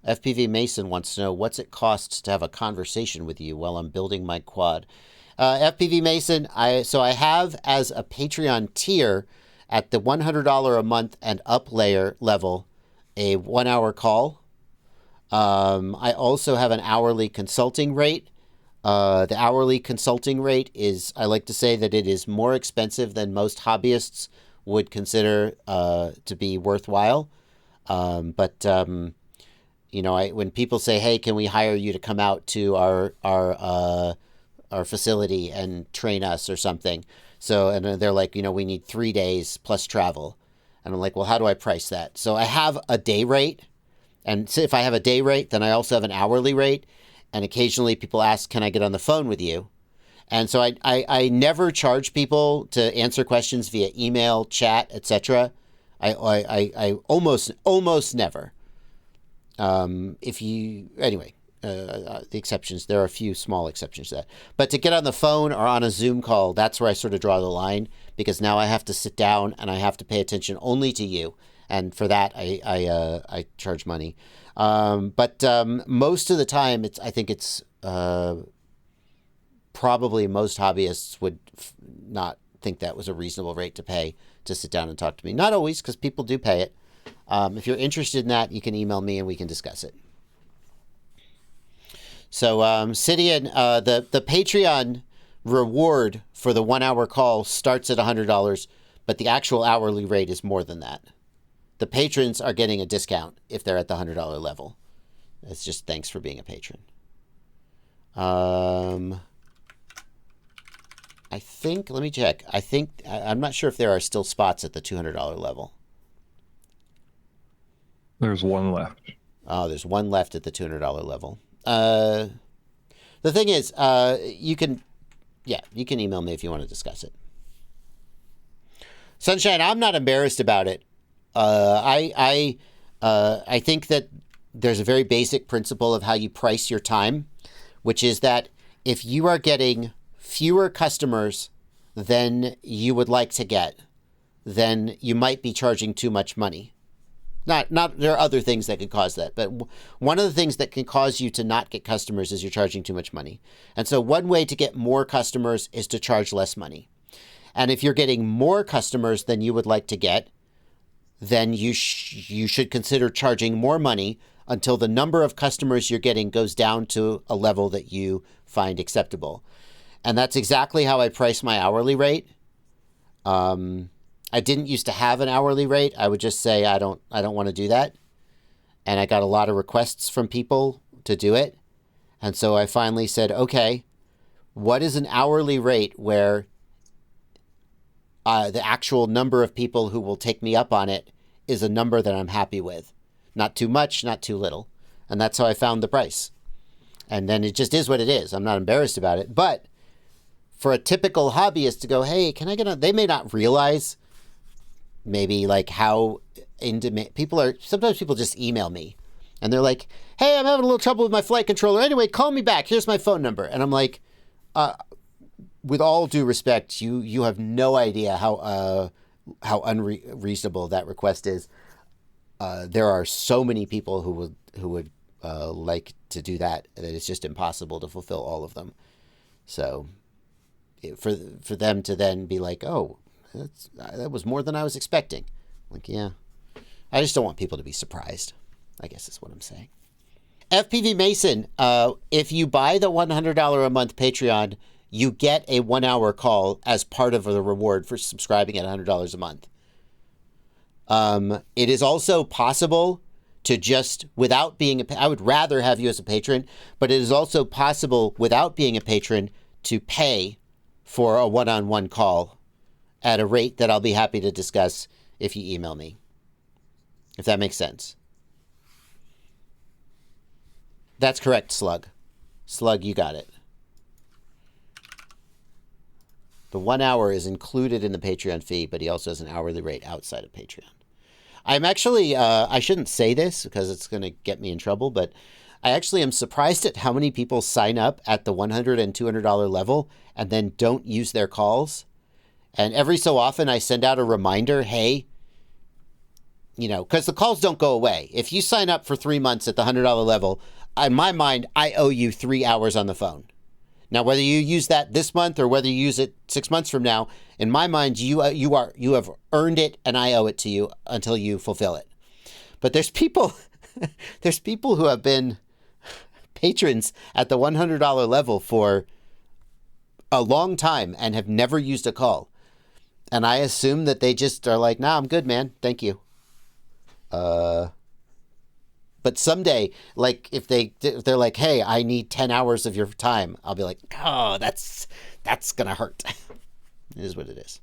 FPV Mason wants to know, what's it cost to have a conversation with you while I'm building my quad? FPV Mason, I have as a Patreon tier at the $100 a month and up layer level a 1 hour call. I also have an hourly consulting rate. The hourly consulting rate is, I like to say that it is more expensive than most hobbyists would consider to be worthwhile. When people say, "Hey, can we hire you to come out to our facility and train us or something?" And they're like, we need 3 days plus travel, and I'm like, well, how do I price that? So I have a day rate, and so if I have a day rate, then I also have an hourly rate, and occasionally people ask, "Can I get on the phone with you?" And so I never charge people to answer questions via email, chat, etc. I almost never. The exceptions, there are a few small exceptions to that. But to get on the phone or on a Zoom call, that's where I sort of draw the line, because now I have to sit down and I have to pay attention only to you. And for that, I charge money. But most of the time, I think it's probably most hobbyists would not think that was a reasonable rate to pay to sit down and talk to me. Not always, because people do pay it. If you're interested in that, you can email me and we can discuss it. So, Sidian, the Patreon reward for the 1 hour call starts at $100, but the actual hourly rate is more than that. The patrons are getting a discount if they're at the $100 level. It's just thanks for being a patron. I think, let me check. I'm not sure if there are still spots at the $200 level. There's one left. Oh, there's one left at the $200 level. The thing is, you can email me if you want to discuss it. Sunshine, I'm not embarrassed about it. I think that there's a very basic principle of how you price your time, which is that if you are getting fewer customers than you would like to get, then you might be charging too much money. Not there are other things that could cause that, but one of the things that can cause you to not get customers is you're charging too much money. And so one way to get more customers is to charge less money. And if you're getting more customers than you would like to get, then you should consider charging more money until the number of customers you're getting goes down to a level that you find acceptable. And that's exactly how I price my hourly rate. I didn't used to have an hourly rate. I would just say I don't want to do that. And I got a lot of requests from people to do it. And so I finally said, okay, what is an hourly rate where the actual number of people who will take me up on it is a number that I'm happy with? Not too much, not too little. And that's how I found the price. And then it just is what it is. I'm not embarrassed about it. But for a typical hobbyist to go, hey, can I get on? They may not realize maybe like how in demand people are. Sometimes people just email me and they're like, hey, I'm having a little trouble with my flight controller. Anyway, call me back. Here's my phone number. And I'm like, with all due respect, you have no idea how unreasonable that request is. There are so many people who would like to do that it's just impossible to fulfill all of them. So for them to then be like, oh, that was more than I was expecting. Like, yeah, I just don't want people to be surprised, I guess is what I'm saying. FPV Mason, if you buy the $100 a month Patreon, you get a 1 hour call as part of the reward for subscribing at $100 a month. It is also possible to just, without being I would rather have you as a patron, but it is also possible without being a patron to pay for a one-on-one call at a rate that I'll be happy to discuss if you email me. If that makes sense. That's correct, Slug. Slug, you got it. The 1 hour is included in the Patreon fee, but he also has an hourly rate outside of Patreon. I'm actually, I shouldn't say this because it's going to get me in trouble, but I actually am surprised at how many people sign up at the $100 and $200 level and then don't use their calls. And every so often I send out a reminder, hey, because the calls don't go away. If you sign up for 3 months at the $100 level, in my mind, I owe you 3 hours on the phone. Now, whether you use that this month or whether you use it 6 months from now, in my mind, you have earned it, and I owe it to you until you fulfill it. But there's people who have been patrons at the $100 level for a long time and have never used a call. And I assume that they just are like, nah, I'm good, man. Thank you. But someday, like if they're like, hey, I need 10 hours of your time, I'll be like, oh, that's gonna hurt. It is what it is.